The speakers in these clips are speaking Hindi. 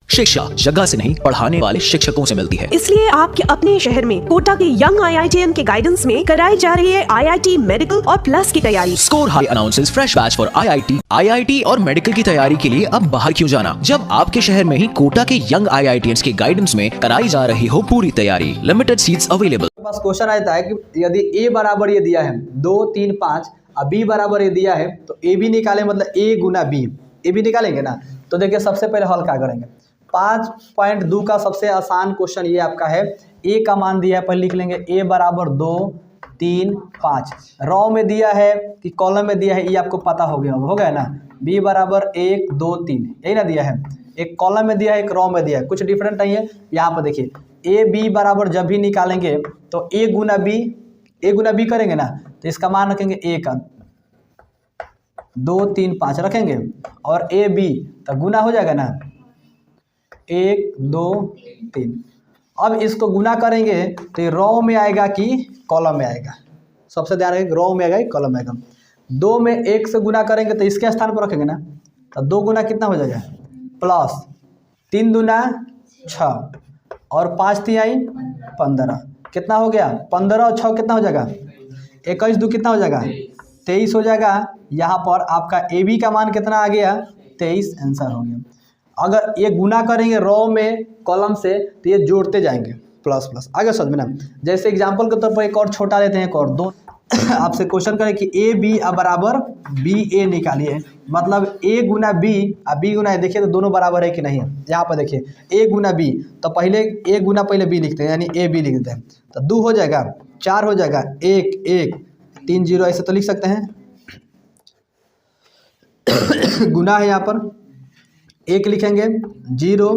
शिक्षा जगह से नहीं पढ़ाने वाले शिक्षकों से मिलती है। इसलिए आपके अपने शहर में कोटा के यंग IITian के गाइडेंस में कराई जा रही है IIT मेडिकल और प्लस की तैयारी। Score high announces fresh batch for IIT और मेडिकल की तैयारी के लिए अब बाहर क्यों जाना, जब आपके शहर में ही कोटा के यंग IITians के गाइडेंस में कराई जा रही हो पूरी तैयारी। Limited seats available. बस क्वेश्चन आता है कि यदि a बराबर ये दिया है 2 3 5 और b बराबर ये दिया है तो a भी निकालें, मतलब a गुना b, a भी निकालेंगे ना। तो देखिए सबसे पहले हल क्या करेंगे, 5.2 का सबसे आसान क्वेश्चन ये आपका है। a का मान दिया है, पहले लिख लेंगे a बराबर 2 3 5। रॉ में दिया है कि कॉलम में दिया है ये आपको पता हो गया ना। b बराबर 1 2 3 यही ना दिया है, एक कॉलम में दिया है एक रॉ में दिया है, कुछ डिफरेंट नहीं है। यहाँ पर देखिए a b बराबर जब भी निकालेंगे तो a गुना b करेंगे ना, तो इसका मान रखेंगे a का 2 3 5 रखेंगे और a b तो गुना हो जाएगा ना 1 2 3। अब इसको गुना करेंगे तो ये रॉ में आएगा कि कॉलम में आएगा, सबसे ध्यान रखेंगे रॉ में आएगा कि कॉलम में आएगा। 2 में 1 से गुना करेंगे तो इसके स्थान पर रखेंगे ना, तो 2 गुना कितना हो जाएगा प्लस 3 दूना 6 और 5 तिहाई 15, कितना हो गया 15 और 6 कितना हो जाएगा 21 2 कितना हो जाएगा 23 हो जाएगा। यहाँ पर आपका ए बी का मान कितना आ गया 23 आंसर हो गया। अगर ये गुना करेंगे रॉ में कॉलम से तो ये जोड़ते जाएंगे प्लस प्लस, आगे समझ में ना। जैसे एग्जांपल के तौर पर एक और छोटा लेते हैं, एक और दो आपसे क्वेश्चन करें कि ए बी बराबर बी ए निकालिए, मतलब ए गुना बी और बी गुना ए, देखिए तो दोनों बराबर है कि नहीं है। यहाँ पर देखिए ए गुना बी, तो पहले ए गुना पहले बी लिखते हैं, यानी ए बी लिख देते हैं, तो 2 हो जाएगा 4 हो जाएगा 1 1 3 0 ऐसे तो लिख सकते हैं। गुना है यहाँ पर 1 लिखेंगे 0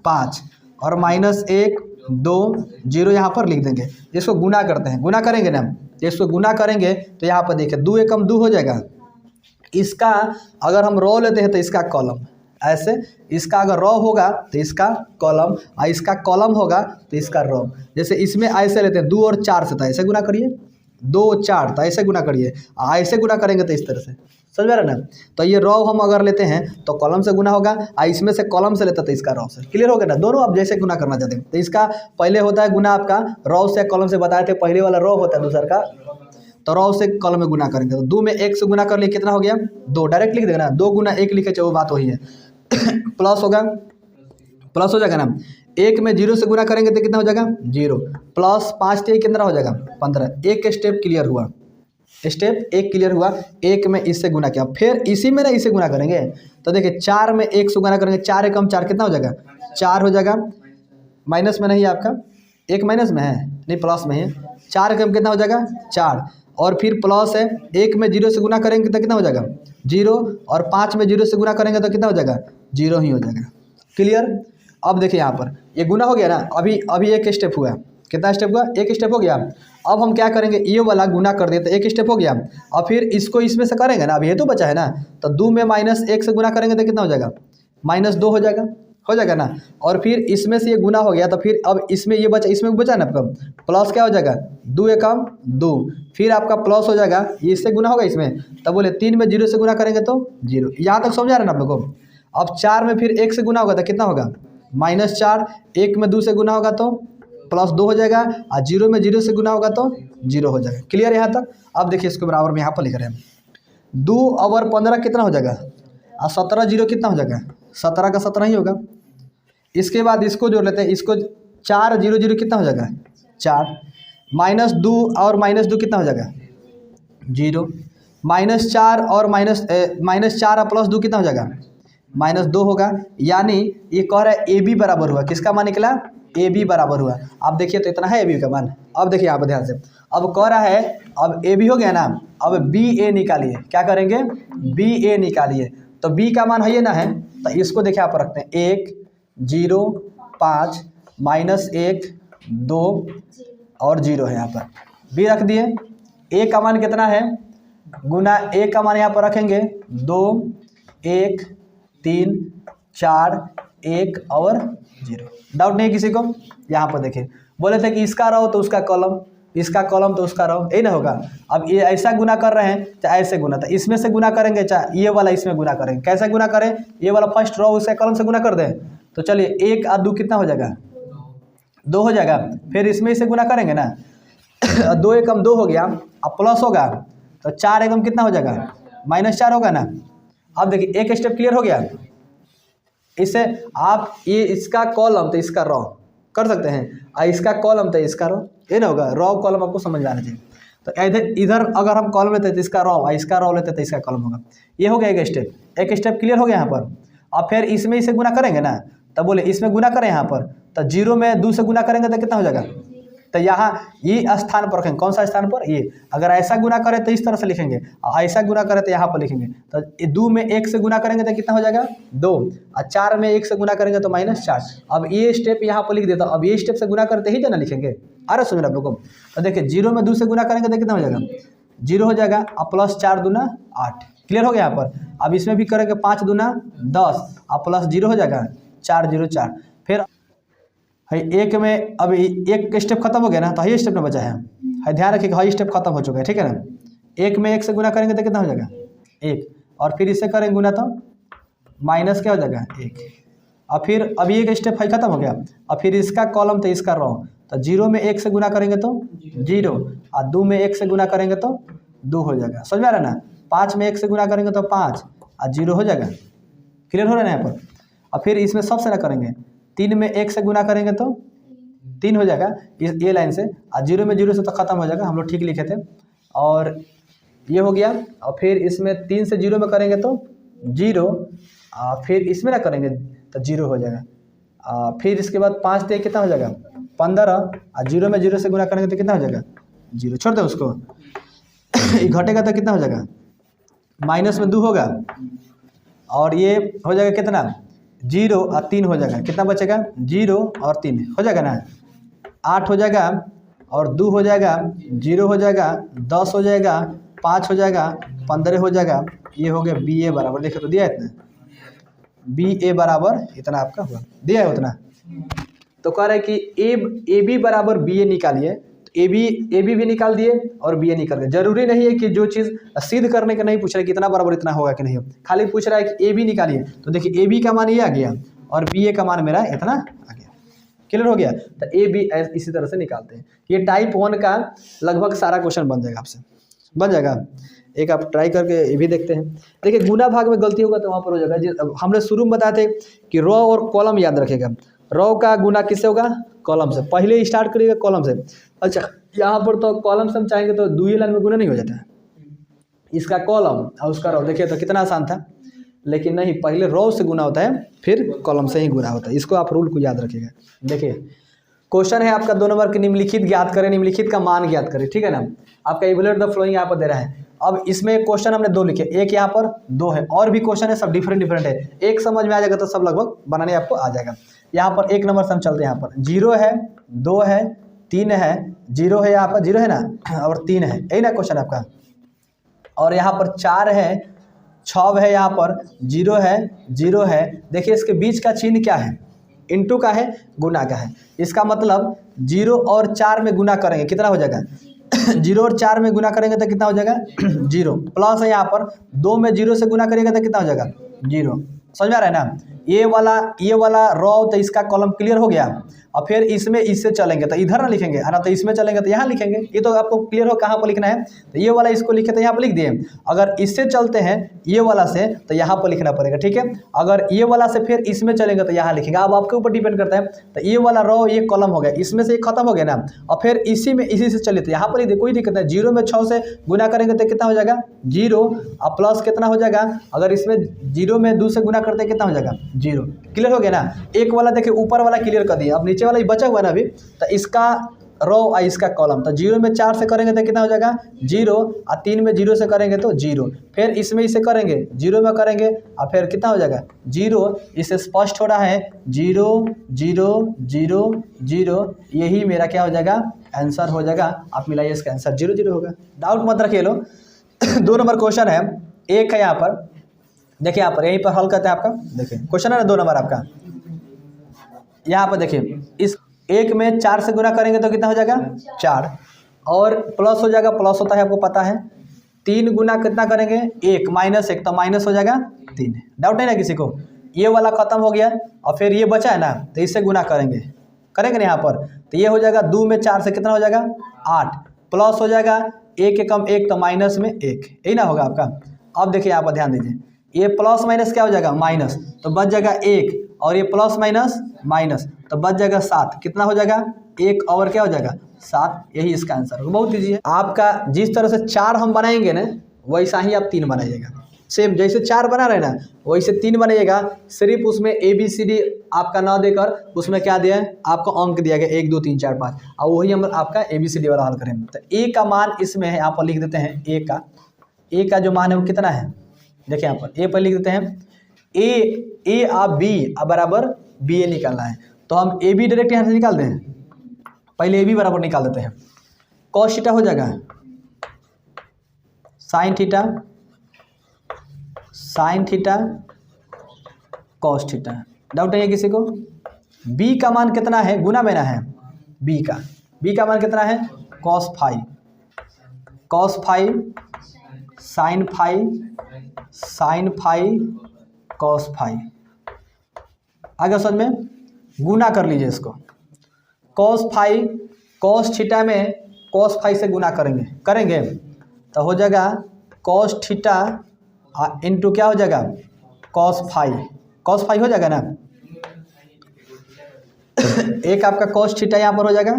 5 और -1 2 0 यहाँ पर लिख देंगे। इसको गुना करते हैं, गुना करेंगे ना, इसको गुना करेंगे तो यहाँ पर देखिए 2 एकम 2 हो जाएगा। इसका अगर हम रॉ लेते हैं तो इसका कॉलम ऐसे, इसका अगर रॉ होगा तो इसका कॉलम और इसका कॉलम होगा तो इसका रॉ। जैसे इसमें ऐसे लेते हैं 2 और 4 से, तो ऐसे गुना करिए 2 4 तो ऐसे गुना करिए, ऐसे गुना करेंगे तो इस तरह से, समझ में रहा ना। तो ये रॉ हम अगर लेते हैं तो कॉलम से गुना होगा, और इसमें से कॉलम से लेते तो इसका रॉ से। क्लियर हो गया ना, दोनों आप जैसे गुना करना चाहते हैं। तो इसका पहले होता है गुना आपका रॉ से कॉलम से, बताए थे पहले वाला रॉ होता है दूसरा का, तो रॉ से कॉलम में गुना करेंगे। तो 2 में 1 से गुना कर लिए कितना हो गया 2, डायरेक्ट लिख देगा ना, 2 गुना 1 लिखे चाहे वो बात वही है। प्लस होगा, प्लस हो जाएगा ना, 1 में 0 से गुना करेंगे तो कितना हो जाएगा 0, प्लस 5 से कितना हो जाएगा 15। एक स्टेप क्लियर हुआ, स्टेप 1 क्लियर हुआ। 1 में इससे गुना किया, फिर इसी में ना इसे गुना करेंगे, तो देखिए 4 में 1 से गुना करेंगे, 4 एकम 4 कितना हो जाएगा 4 हो जाएगा। माइनस में नहीं है आपका, 1 माइनस में है नहीं प्लस में है, 4 एकम कितना हो जाएगा 4, और फिर प्लस है 1 में 0 से गुना करेंगे तो कितना हो जाएगा 0, और 5 में 0 से गुना करेंगे तो कितना हो जाएगा 0 ही हो जाएगा। क्लियर। अब देखिए यहाँ पर ये गुना हो गया ना, अभी एक स्टेप हुआ, कितना स्टेप हुआ 1 स्टेप हो गया। अब हम क्या करेंगे, ये वाला गुना कर दिया तो 1 स्टेप हो गया, और फिर इसको इसमें से करेंगे ना, अभी ये तो बचा है ना, तो 2 में -1 से गुना करेंगे तो कितना हो जाएगा -2 हो जाएगा ना। और फिर इसमें से ये गुना हो गया, तो फिर अब इसमें ये बचा, इसमें बचा ना आपका प्लस, क्या हो जाएगा 2 एकम 2, फिर आपका प्लस हो जाएगा, ये इससे गुना होगा इसमें, तब बोले 3 में 0 से गुना करेंगे तो 0। यहाँ तक समझा रहे ना आप लोग को। अब 4 में फिर 1 से गुना होगा तो कितना होगा -4, 1 में 2 से गुना होगा तो +2 हो जाएगा, और 0 में 0 से गुना होगा तो 0 हो जाएगा। क्लियर यहाँ तक। अब देखिए इसको बराबर में यहाँ पर लिख रहे हैं, 2 और 15 कितना हो जाएगा, और 17 0 कितना हो जाएगा 17 का 17 ही होगा। इसके बाद इसको जोड़ लेते हैं, इसको 4 0 0 कितना हो जाएगा 4, -2 और -2 कितना हो जाएगा 0, -4 और -4 और +2 कितना हो जाएगा -2 होगा। यानी ये कह रहा है ए बी बराबर हुआ, किसका मान निकला ए बी बराबर हुआ। अब देखिए तो इतना है ए बी का मान। अब देखिए यहाँ पर ध्यान से, अब कह रहा है अब ए बी हो गया ना, अब बी ए निकालिए, क्या करेंगे बी ए निकालिए। तो बी का मान है ये ना है, तो इसको देखिए यहाँ पर रखते हैं 1 0 5 -1 2 और 0 है, यहाँ पर बी रख दिए। ए का मान कितना है गुना ए का मान यहाँ पर रखेंगे 2 1 3 4 1 और 0। डाउट नहीं किसी को। यहाँ पर देखिए बोले थे कि इसका रहो तो उसका कॉलम, इसका कॉलम तो उसका रहो, यही ना होगा। अब ये ऐसा गुना कर रहे हैं चाहे ऐसे गुना, तो इसमें से गुना करेंगे चाहे ये वाला इसमें गुना करेंगे। कैसे गुना करें, ये वाला फर्स्ट रो उसके कॉलम से गुना कर दें तो चलिए 1 और 2 कितना हो जाएगा, 2 हो जाएगा। फिर इसमें इसे गुना करेंगे ना, 2 एकम 2 हो गया, अब प्लस होगा तो 4 एकम कितना हो जाएगा, -4 होगा ना। अब देखिए एक स्टेप क्लियर हो गया। इससे आप ये इसका कॉलम तो इसका रॉ कर सकते हैं, और इसका कॉलम तो इसका रॉ, ये ना होगा। रॉ कॉलम आपको समझ में आना चाहिए। तो इधर अगर हम कॉलम लेते हैं तो इसका रॉ, और इसका रॉ लेते हैं तो इसका कॉलम होगा। ये हो गया एक स्टेप क्लियर हो गया यहाँ पर। अब फिर इसमें इसे गुना करेंगे ना, तब बोले इसमें गुना करें यहाँ पर, तो 0 में 2 से गुना करेंगे तो कितना हो जाएगा। तो यहाँ ये स्थान पर रखेंगे, कौन सा स्थान पर, ये। अगर ऐसा गुना करें तो इस तरह से लिखेंगे, और ऐसा गुना करें तो यहाँ पर लिखेंगे। तो 2 में 1 से गुना करेंगे तो कितना हो जाएगा 2, और 4 में 1 से गुना करेंगे तो -4। अब ये स्टेप यहाँ पर लिख देता हूँ। अब ये स्टेप से गुना करते ही जना लिखेंगे। अरे सुन आप लोगों को, तो देखिए 0 में 2 से गुना करेंगे तो कितना हो जाएगा 0 हो जाएगा, और +4 दूना 8, क्लियर हो गया यहाँ पर। अब इसमें भी करेंगे 5 दूना 10, और प्लस 0 हो जाएगा 4 0 4। फिर है 1 में अब एक स्टेप खत्म हो गया ना, तो हाई स्टेप में बचा है ध्यान रखिएगा, हाई स्टेप खत्म हो चुका है, ठीक है ना। 1 में 1 से गुना करेंगे तो कितना हो जाएगा 1, और फिर इससे करेंगे गुना तो माइनस क्या हो जाएगा 1, और फिर अभी एक स्टेप है खत्म हो गया। और फिर इसका कॉलम तो इसका रॉ, तो 0 में 1 से गुना करेंगे तो 0, और 2 में 1 से गुना करेंगे तो 2 हो जाएगा। समझ में आ रहा है ना। 5 में 1 से गुना करेंगे तो 5, और 0 हो जाएगा, क्लियर हो रहा है ना यहाँ पर। और फिर इसमें सबसे ना करेंगे, 3 में 1 से गुना करेंगे तो 3 हो जाएगा इस ये लाइन से, और 0 में 0 से तो ख़त्म हो जाएगा, हम लोग ठीक लिखे थे। और ये हो गया। और फिर इसमें 3 से 0 में करेंगे तो 0, फिर इसमें ना करेंगे तो 0 हो जाएगा। फिर इसके बाद 5 से कितना हो जाएगा 15, और 0 में 0 से गुना करेंगे तो कितना हो जाएगा 0, छोड़ दो उसको। ये घटेगा तो कितना हो जाएगा, माइनस में 2 होगा, और ये हो जाएगा कितना 0 और 3 हो जाएगा, कितना बचेगा 0 और 3 हो जाएगा ना। 8 हो जाएगा, और 2 हो जाएगा, 0 हो जाएगा, 10 हो जाएगा, 5 हो जाएगा, 15 हो जाएगा। ये हो गया BA बराबर, देखो तो दिया है इतना, BA बराबर इतना आपका हुआ, दिया है उतना। तो कह रहे हैं कि AB बराबर BA निकालिए, तो AB भी निकाल दिए और BA निकाल दिए। जरूरी नहीं है कि जो चीज़ सिद्ध करने का नहीं पूछ रहा है कि इतना बराबर इतना होगा कि नहीं, खाली पूछ रहा है कि AB निकालिए। तो देखिए AB का मान ये आ गया, और BA का मान मेरा इतना आ गया, क्लियर हो गया। तो AB इसी तरह से निकालते हैं। ये टाइप 1 का लगभग सारा क्वेश्चन बन जाएगा, आपसे बन जाएगा। एक आप ट्राई करके ये भी देखते हैं। देखिए गुना भाग में गलती होगा तो वहाँ पर हो जाएगा। हमने शुरू में बताए थे कि रॉ और कॉलम याद रखेगा। रॉ का गुना किससे होगा, कॉलम से। पहले स्टार्ट करिएगा कॉलम से। अच्छा यहाँ पर तो कॉलम से हम चाहेंगे तो 2 ही लाइन में गुना नहीं हो जाता है, इसका कॉलम और उसका रॉ। देखिए तो कितना आसान था, लेकिन नहीं, पहले रॉ से गुना होता है फिर कॉलम से ही गुना होता है। इसको आप रूल को याद रखिएगा। देखिए क्वेश्चन है आपका 2 नंबर की, निम्नलिखित ज्ञात करें, निम्नलिखित का मान ज्ञात करें, ठीक है ना। आपका इवैल्यूएट द फ्लोइंग यहाँ पर दे रहा है। अब इसमें क्वेश्चन हमने 2 लिखे, एक यहाँ पर 2 है, और भी क्वेश्चन है, सब डिफरेंट है। एक समझ में आ जाएगा तो सब लगभग बनाने आपको आ जाएगा। यहाँ पर 1 नंबर से हम चलते हैं। यहाँ पर 0 है, 2 है, 3 है, 0 है, यहाँ पर 0 है ना, और 3 है, यही ना क्वेश्चन आपका। और यहाँ पर 4 है, 6 है, यहाँ पर 0 है, 0 है। देखिए इसके बीच का चिन्ह क्या है, इनटू का है, गुना का है। इसका मतलब 0 और 4 में गुना करेंगे कितना हो जाएगा 0 और 4 में गुना करेंगे तो कितना हो जाएगा 0, प्लस है यहाँ पर 2 में 0 से गुना करेंगे तो कितना हो जाएगा 0। समझ में आ रहा है ना। ये वाला रॉ, तो इसका कॉलम क्लियर हो गया। और फिर इसमें इससे चलेंगे तो इधर ना लिखेंगे, है ना, तो इसमें चलेंगे तो यहाँ लिखेंगे। ये तो आपको क्लियर हो कहाँ पर लिखना है। तो ये वाला इसको लिखे तो यहाँ पर लिख दिए। अगर इससे चलते हैं ये वाला से तो यहाँ पर लिखना पड़ेगा, ठीक है। अगर ये वाला से फिर इसमें चलेंगे तो यहाँ लिखेंगे। अब आपके ऊपर डिपेंड करता है। तो ये वाला रॉ ये कॉलम हो गया, इसमें से खत्म हो गया ना। और फिर इसी से चले तो यहाँ पर कोई दिक्कत नहीं। 0 में 6 से गुना करेंगे तो कितना हो जाएगा 0, और प्लस कितना हो जाएगा, अगर इसमें 0 में 2 से गुना करते कितना हो जाएगा 0। क्लियर हो गया ना। एक वाला देखिए ऊपर वाला क्लियर कर दिया, अब नीचे वाला ही बचा हुआ ना अभी। तो इसका रो और इसका कॉलम, तो 0 में 4 से करेंगे तो कितना हो जाएगा 0, और 3 में 0 से करेंगे तो 0। फिर इसमें इसे करेंगे 0 में करेंगे और फिर कितना हो जाएगा 0। इससे स्पष्ट हो रहा है 0 0 0 0, यही मेरा क्या हो जाएगा आंसर हो जाएगा। आप मिलाइए, इसका आंसर 0 0 होगा। डाउट मत रखिए लो। 2 नंबर क्वेश्चन है, एक है यहाँ पर, देखिए यहाँ पर यहीं पर हल करते हैं आपका। देखिए क्वेश्चन है ना 2 नंबर आपका, यहाँ पर देखिए इस 1 में 4 से गुना करेंगे तो कितना हो जाएगा 4, और प्लस हो जाएगा, प्लस होता है आपको पता है। 3 गुना कितना करेंगे 1 -1, तो माइनस हो जाएगा 3। डाउट नहीं ना किसी को। ये वाला खत्म हो गया और फिर ये बचा है ना, तो इससे गुना करेंगे ना यहाँ पर, तो ये हो जाएगा 2 में 4 से कितना हो जाएगा 8, प्लस हो जाएगा 1 एकम 1 तो माइनस में 1, यही ना होगा आपका। अब देखिए यहाँ पर ध्यान दीजिए, ये प्लस माइनस क्या हो जाएगा माइनस, तो बच जाएगा 1, और ये प्लस माइनस माइनस तो बच जाएगा 7, कितना हो जाएगा 1 और क्या हो जाएगा 7, यही इसका आंसर होगा। बहुत ईजी है आपका। जिस तरह से 4 हम बनाएंगे ना वैसा ही आप 3 बनाइएगा, सेम जैसे 4 बना रहे ना वैसे 3 बनाइएगा। सिर्फ उसमें ABCD आपका ना देकर उसमें क्या दिया है आपको अंक दिया गया 1 2 3 4 5, और वही हम आपका ABCD वाला हल करेंगे। तो A का मान इसमें है, यहाँ पर लिख देते हैं A का जो मान है वो कितना है, देखिए यहाँ पर A पर लिख देते हैं A आप B बराबर BA निकालना है, तो हम AB डायरेक्ट यहाँ से निकाल दें, पहले AB बराबर निकाल देते हैं। कॉस थीटा हो जाएगा sine theta cos theta. Doubt है किसी को? B का मान कितना है, गुना में ना है, B का मान कितना है cos phi sine phi cos phi. आगे समझ में गुना कर लीजिए इसको, cos थीटा में cos फाई से गुना करेंगे तो हो जाएगा cos थीटा इंटू क्या हो जाएगा cos फाई हो जाएगा ना। एक आपका cos थीटा यहाँ पर हो जाएगा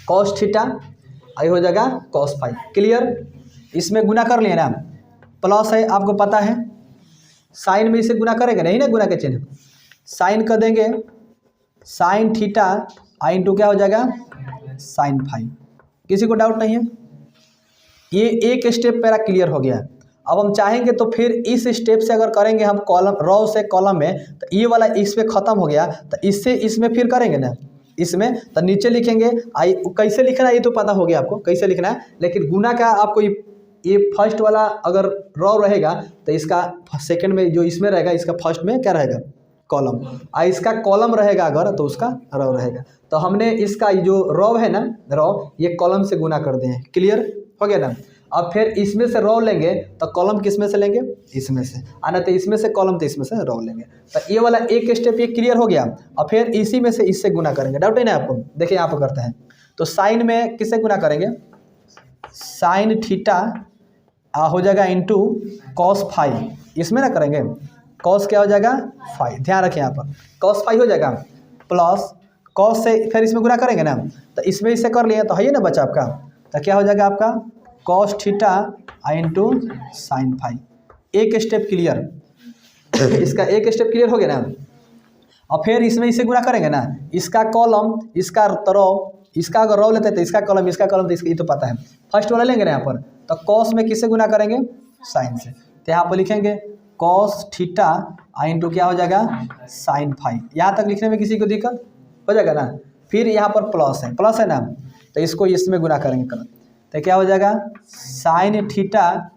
cos थीटा, आई हो जाएगा cos फाई। क्लियर? इसमें गुना कर लिए ना, प्लस है आपको पता है, साइन में इसे गुना करेंगे नहीं ना, गुना के चिन्ह साइन कर देंगे, साइन थीटा इंटू क्या हो जाएगा साइन फाई। किसी को डाउट नहीं है? ये एक स्टेप मेरा क्लियर हो गया। अब हम चाहेंगे तो फिर इस स्टेप से अगर करेंगे हम कॉलम रो से कॉलम में, तो ये वाला इस पे ख़त्म हो गया, तो इससे इसमें फिर करेंगे ना, इसमें तो नीचे लिखेंगे आई, कैसे लिखना है ये तो पता हो गया आपको कैसे लिखना है, लेकिन गुना का आपको ये फर्स्ट वाला अगर रो रहेगा तो इसका सेकंड में जो इसमें रहेगा इसका फर्स्ट में क्या रहेगा कॉलम, और इसका कॉलम रहेगा अगर तो उसका रो रहेगा। तो हमने इसका जो रो है ना, रो ये कॉलम से गुना कर दिए। क्लियर हो गया ना? अब फिर इसमें से रो लेंगे तो कॉलम किस में से लेंगे, इसमें से, आना तो इसमें से कॉलम तो इसमें से रो लेंगे। तो ये वाला एक स्टेप ये क्लियर हो गया। अब फिर इसी में से इससे गुना करेंगे। डाउट है ना आपको? देखिए यहाँ पर करते हैं, तो साइन में किससे गुना करेंगे, साइन थीटा हो जाएगा इंटू कॉस फाई, इसमें ना करेंगे, कॉस क्या हो जाएगा फाई, ध्यान रखें यहाँ पर कॉस फाई हो जाएगा, प्लस कॉस से फिर इसमें गुना करेंगे ना, तो इसमें इससे कर लिए तो है ना बचा आपका, तो क्या हो जाएगा आपका cos theta into sine phi. एक स्टेप क्लियर, इसका एक स्टेप क्लियर हो गया ना। और फिर इसमें इसे गुना करेंगे ना, इसका कॉलम इसका रो, इसका अगर रो लेते तो इसका कॉलम तो इसका, ये तो पता है। फर्स्ट वाला लेंगे ना यहाँ पर, तो कॉस में किससे गुना करेंगे, साइन से, तो यहाँ पर लिखेंगे कॉस थीटा इंटू क्या हो जाएगा साइन फाई। यहाँ तक लिखने में किसी को दिक्कत हो जाएगा ना। फिर यहाँ पर प्लस है ना, तो इसको इसमें गुना करेंगे तो क्या हो जाएगा साइन थीटा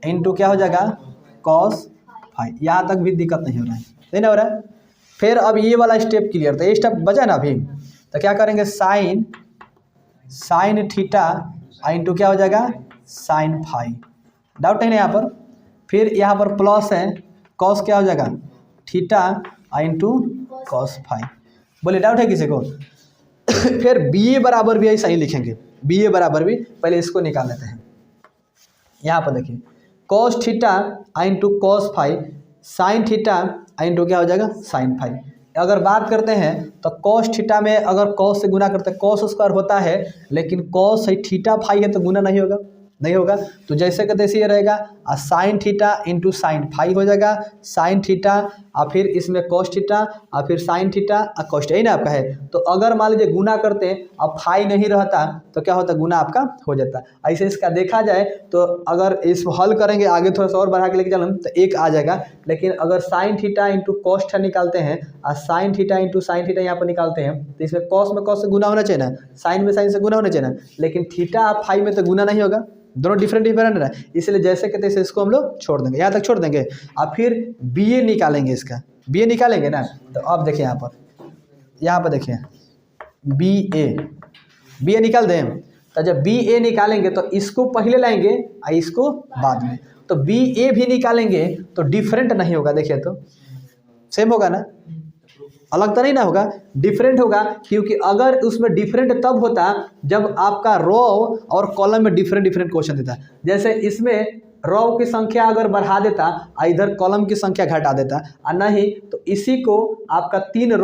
इंटू क्या हो जाएगा कॉस फाई। यहाँ तक भी दिक्कत नहीं हो रहा है, नहीं ना हो रहा है। फिर अब ये वाला स्टेप क्लियर, तो ये स्टेप बचा ना अभी, तो क्या करेंगे साइन थीटा इंटू क्या हो जाएगा साइन फाई। डाउट है ना यहाँ पर? फिर यहाँ पर प्लस है, कॉस क्या हो जाएगा थीटा इंटू कॉस फाई। बोले डाउट है किसी को? फिर BA बराबर भी ऐसा ही लिखेंगे, BA बराबर भी, पहले इसको निकाल लेते हैं। यहाँ पर देखिए cos theta into cos phi, sine theta into क्या हो जाएगा साइन फाई। अगर बात करते हैं तो कॉस थीटा में अगर कॉस से गुना करते हैं, कॉस स्क्वायर होता है, लेकिन कॉस है थीटा फाई है तो गुना नहीं होगा, तो जैसे कि तैसे ये रहेगा, और sine theta into sine phi हो जाएगा, साइन थीटा और फिर इसमें कॉस थीटा और फिर साइन थीटा और कॉस थीटा, ही ना आपका है। तो अगर मान लीजिए गुना करते हैं अब फाई नहीं रहता तो क्या होता, गुना आपका हो जाता। ऐसे इसका देखा जाए तो अगर इस हल करेंगे आगे थोड़ा सा और बढ़ा के लेके चलें तो 1 आ जाएगा, लेकिन अगर sign theta into cos theta निकालते हैं और sine theta into sine theta यहाँ पर निकालते हैं, तो इसमें कॉस में कॉस से गुना होना चाहिए ना, साइन में साइन से गुना होना चाहिए ना, लेकिन थीटा और फाई में तो गुना नहीं होगा, दोनों डिफरेंट है, इसलिए जैसे कहते हैं इसको हम लोग छोड़ देंगे, यहाँ तक छोड़ देंगे। अब फिर BA निकालेंगे, इसका BA निकालेंगे ना, तो अब देखिए यहाँ पर देखिए BA निकाल दें, तो जब BA निकालेंगे तो इसको पहले लाएंगे और इसको बाद में, तो BA भी निकालेंगे तो डिफरेंट नहीं होगा। देखिए तो सेम होगा ना, अलग तो नहीं ना होगा, डिफरेंट होगा, क्योंकि अगर उसमें डिफरेंट तब होता जब आपका रो और कॉलम में डिफरेंट डिफरेंट क्वेश्चन देता। जैसे इसमें रो की संख्या अगर बढ़ा देता और इधर कॉलम की संख्या घटा देता, और नहीं तो इसी को आपका 3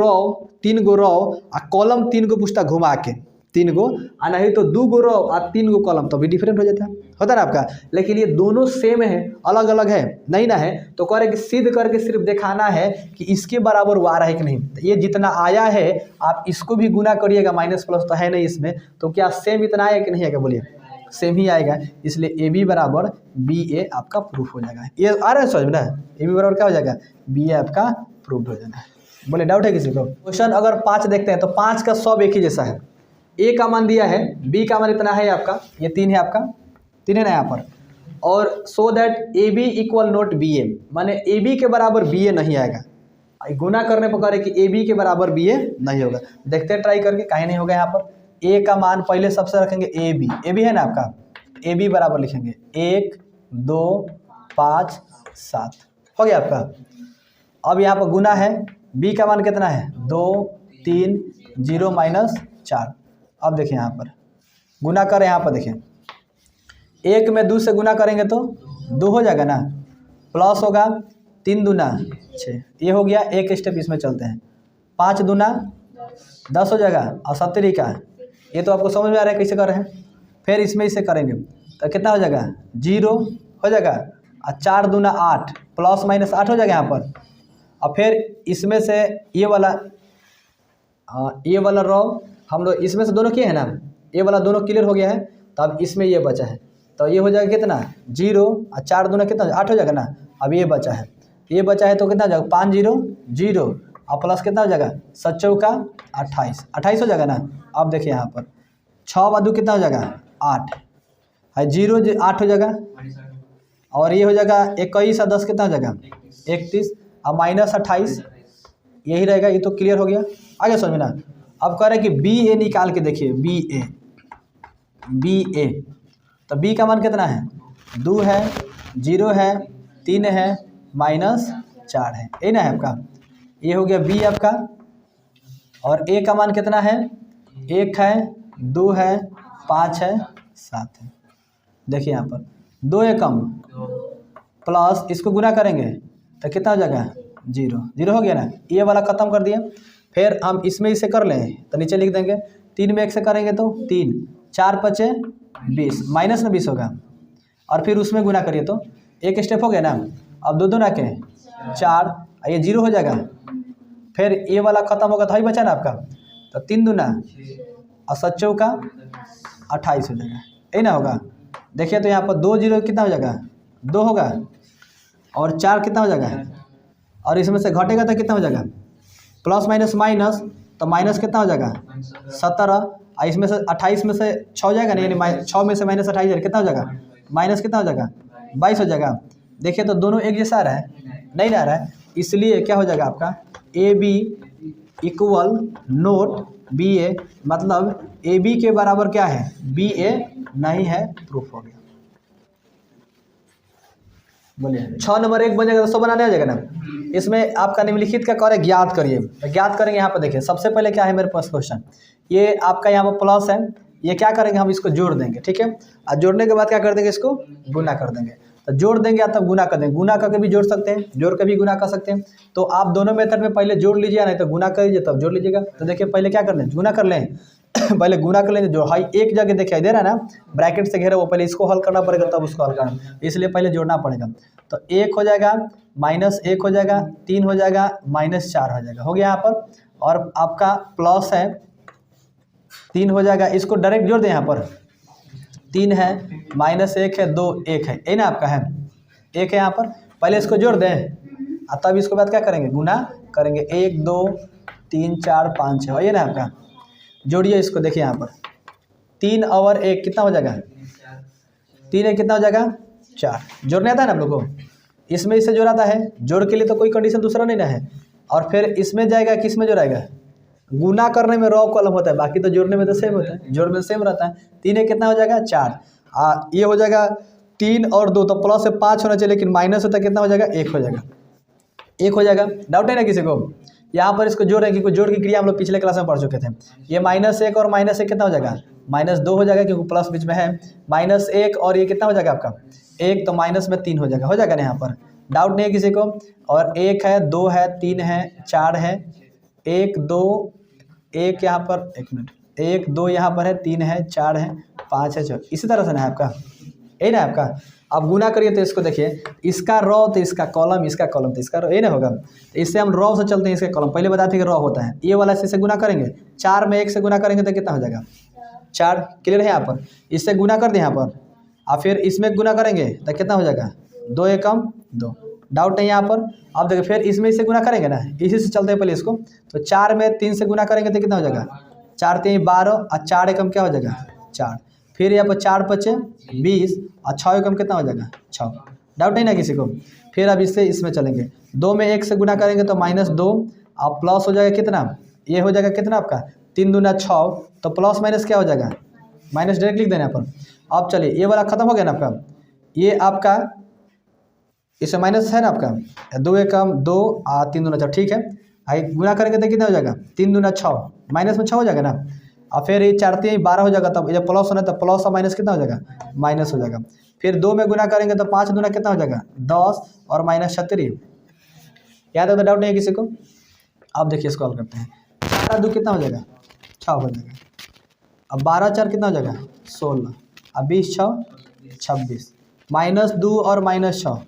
गो रो और कॉलम 3 को पूछता घुमा के 3 गो, और नहीं तो 2 गो रो और 3 गो कॉलम, तो भी डिफरेंट हो जाता होता ना आपका। लेकिन ये दोनों सेम है, अलग अलग है नहीं ना है, तो कह रहे कि सिद्ध करके सिर्फ दिखाना है कि इसके बराबर वो आ रहा है कि नहीं। तो ये जितना आया है आप इसको भी गुना करिएगा, माइनस प्लस तो है नहीं इसमें, तो क्या सेम इतना आएगा कि नहीं आएगा, बोलिए सेम ही आएगा। इसलिए ए बी बराबर बी ए आपका प्रूफ हो जाएगा। ये आ रहा है समझ में ना, ए बी बराबर क्या हो जाएगा, बी ए आपका प्रूफ हो जाएगा। बोले डाउट है किसी को? क्वेश्चन अगर 5 देखते हैं तो 5 का सब एक ही जैसा है। ए का मान दिया है, बी का मान इतना है आपका, ये 3 है आपका, 3 है ना यहाँ पर, और so that A B equal not B A, माने ए बी के बराबर बी ए नहीं आएगा। गुना करने पर करें कि ए बी के बराबर बी ए नहीं होगा। देखते हैं ट्राई करके, कहीं नहीं होगा यहाँ पर। ए का मान पहले सबसे रखेंगे ए बी है ना आपका, ए बी बराबर लिखेंगे 1 2 5 7 हो गया आपका। अब यहाँ पर गुना है, बी का मान कितना है 2 3 0 -4। अब देखिए यहाँ पर गुना करें, यहाँ पर देखिए 1 में 2 से गुना करेंगे तो 2 हो जाएगा ना, प्लस होगा 3 दूना 6, ये हो गया। एक स्टेप इसमें चलते हैं, 5 दूना 10 हो जाएगा, और 70 का ये तो आपको समझ में आ रहा है कैसे कर रहे हैं। फिर इसमें इसे करेंगे तो कितना हो जाएगा 0 हो जाएगा, और 4 दूना 8 प्लस माइनस 8 हो जाएगा यहाँ पर। और फिर इसमें से ये वाला रो हम लोग इसमें से दोनों किए हैं ना, ये वाला दोनों क्लियर हो गया है, तो अब इसमें ये बचा है, तो ये हो जाएगा कितना 0, और 4 दूना कितना 8 हो जाएगा ना। अब ये बचा है, तो कितना हो जाएगा 5 0 0, और प्लस कितना हो जाएगा 7 चौका 28 हो जाएगा ना। अब देखिए यहाँ पर 6 × 2 कितना हो जाएगा 8 है, 0 8 हो जाएगा, और ये हो जाएगा 21 और 10 कितना हो जाएगा 31, और -28 यही रहेगा। ये तो क्लियर हो गया, आगे समझ में ना। अब कह रहे हैं कि बी ए निकाल के देखिए, बी ए तो बी का मान कितना है 2 है 0 है 3 है -4 है, ये ना है आपका। ये हो गया बी आपका, और ए का मान कितना है 1 है 2 है 5 है 7 है। देखिए यहाँ पर 2 एकम प्लस इसको गुना करेंगे तो कितना हो जाएगा 0 हो गया ना, ये वाला ख़त्म कर दिया। फिर हम इसमें इसे कर लें तो नीचे लिख देंगे 3 में 1 से करेंगे तो 3 4 5 20 माइनस में 20 होगा, और फिर उसमें गुना करिए तो एक स्टेप हो गया ना। अब 2 दूना के 4, ये 0 हो जाएगा। फिर ये वाला ख़त्म होगा तो ही बचा ना आपका, तो 3 दूना और 7 चौका 28 हो जाएगा, ये ना होगा। देखिए तो यहाँ पर 2 0 कितना हो जाएगा 2 होगा, और 4 कितना हो जाएगा, और इसमें से घटेगा तो कितना हो जाएगा प्लस माइनस तो माइनस कितना हो जाएगा 17, और इसमें से 28 में से 6 हो जाएगा ना, यानी 6 में से -28 कितना हो जाएगा माइनस कितना हो जाएगा 22 हो जाएगा। देखिए तो दोनों एक जैसा आ रहा है, नहीं आ रहा है, इसलिए क्या हो जाएगा आपका A B equal not B A, मतलब ए बी के बराबर क्या है बी ए नहीं है, प्रूफ हो गया। बोलिए 6 नंबर 1 बन जाएगा तो 100 बनाने आ जाएगा ना। इसमें आपका निम्नलिखित का कार्य ज्ञात करिए, तो ज्ञात करेंगे। यहाँ पर देखिए सबसे पहले क्या है मेरे पास क्वेश्चन, ये आपका यहाँ पर प्लस है, ये क्या करेंगे हम इसको जोड़ देंगे, ठीक है। और जोड़ने के बाद क्या कर देंगे, इसको गुना कर देंगे। तो जोड़ देंगे या तब गुना कर देंगे, गुना करके भी जोड़ सकते हैं, जोड़ के भी गुना कर सकते हैं। तो आप दोनों मेथड में पहले जोड़ लीजिए, नहीं तो गुना कर लीजिए तब जोड़ लीजिएगा। तो देखिए पहले क्या कर लें, गुना कर लें पहले गुना कर लेंगे। जो हाई एक जगह दिखाई दे रहा है ना ब्रैकेट से घेरा, वो पहले इसको हल करना पड़ेगा तब उसको हल करना, इसलिए पहले जोड़ना पड़ेगा। तो 1 हो जाएगा -1 हो जाएगा, 3 हो जाएगा -4 हो जाएगा, हो गया यहाँ पर। और आपका प्लस है 3 हो जाएगा, इसको डायरेक्ट जोड़ दें। यहाँ पर 3 है -1 है 2 1 है, ये ना आपका है 1 है यहाँ पर। पहले इसको जोड़ दें और तब इसके बाद क्या करेंगे, गुना करेंगे। 1 2 3 4 5 6 ये ना आपका। जोड़िए इसको, देखिए यहाँ पर 3 और 1 कितना हो जाएगा 3 1 कितना हो जाएगा 4। जोड़ने आता है ना आप लोग को, इसमें इससे जोड़ाता है, जोड़ के लिए तो कोई कंडीशन दूसरा नहीं ना है। और फिर इसमें जाएगा, किस में जोड़ाएगा, गुना करने में रॉ कॉलम होता है, बाकी तो जोड़ने में तो सेम होता है, जोड़ में सेम रहता है। 3 1 कितना हो जाएगा 4, ये हो जाएगा 3 और 2 तो प्लस से 5 होना चाहिए, लेकिन माइनस होता है कितना हो जाएगा 1 हो जाएगा। 1 हो जाएगा। डाउट है ना किसी को? यहाँ पर इसको जोड़ेंगे, क्योंकि जोड़ की क्रिया हम लोग पिछले क्लास में पढ़ चुके थे। ये -1 और -1 कितना हो जाएगा? -2 हो जाएगा, क्योंकि प्लस बीच में है। -1 और ये कितना हो जाएगा आपका? 1, तो माइनस में 3 हो जाएगा ना यहाँ पर? डाउट नहीं है किसी को? और 1 है, 2 है, 3 है, 4 है, 1 2 1 यहाँ पर, 1 मिनट, 1 2 यहाँ पर है, 3 है, 4 है, 5 है, 6। इसी तरह से ना है आपका, यही ना आपका। अब गुना करिए तो इसको देखिए, इसका रॉ तो इसका कॉलम, इसका कॉलम तो इसका रॉ, ये ना होगा। तो इससे हम रॉ से चलते हैं, इसका कॉलम पहले बताते थे कि रॉ होता है। ये वाला से गुना करेंगे, 4 में 1 से गुना करेंगे तो कितना हो जाएगा? 4। क्लियर है यहाँ पर? इससे गुना कर दें यहाँ पर, और फिर इसमें गुना करेंगे तो कितना हो जाएगा? 2 एकम 2। डाउट नहीं यहाँ पर? अब देखिए फिर इसमें इससे गुना करेंगे ना, इसी से चलते हैं पहले इसको। तो 4 में 3 से गुना करेंगे तो कितना हो जाएगा? 4 3 12, और 4 एकम क्या हो जाएगा? 4। फिर यहाँ पर 4 5 20, और 6 एकम कितना हो जाएगा? 6। डाउट नहीं ना किसी को? फिर अब इससे इसमें चलेंगे, 2 में 1 से गुना करेंगे तो -2, अब प्लस हो जाएगा कितना? ये हो जाएगा कितना आपका? 3 दूना 6, तो प्लस माइनस क्या हो जाएगा? माइनस डायरेक्ट लिख देना यहाँ पर। अब चलिए ये वाला खत्म हो गया ना आपका, ये आपका इससे माइनस है ना आपका, 2 एकम 2, 3 दूना 6, ठीक है। आगे गुना करेंगे तो कितना हो जाएगा? 3 दूना 6, माइनस में 6 हो जाएगा ना। और फिर ये 4 3 12 हो जाएगा, तब जब प्लस होना तो प्लस और माइनस कितना हो जाएगा? माइनस हो जाएगा। फिर 2 में गुना करेंगे तो 5 दूना कितना हो जाएगा? 10, और -36। याद है तो? डाउट नहीं है किसी को? अब देखिए इसको हल करते हैं। 4 2 कितना हो जाएगा? 6 हो जाएगा। अब 12 4 कितना हो जाएगा? 16, अब 20 6 26, -2 और -6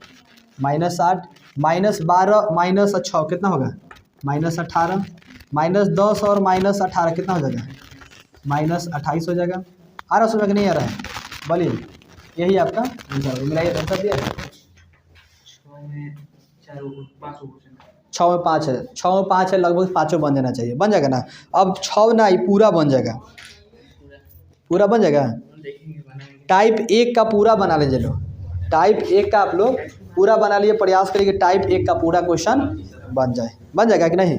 -8, -12 -6 कितना होगा? -18, -10 और -18 कितना हो जाएगा? -28 हो जाएगा। आ रहा समझ में? नहीं आ रहा है? बोलिए, यही आपका आंसर मिलाइए, आंसर दिया है। 6 में 5 है, 6 में 5 है, लगभग 5 बन जाना चाहिए। बन जाएगा ना? अब 6 ना, ये पूरा बन जाएगा, पूरा बन जाएगा। टाइप 1 का पूरा बना लीजिए लोग, टाइप 1 का आप लोग पूरा बना लिए। प्रयास करिए कि टाइप 1 का पूरा क्वेश्चन बन जाए। बन जाएगा कि नहीं?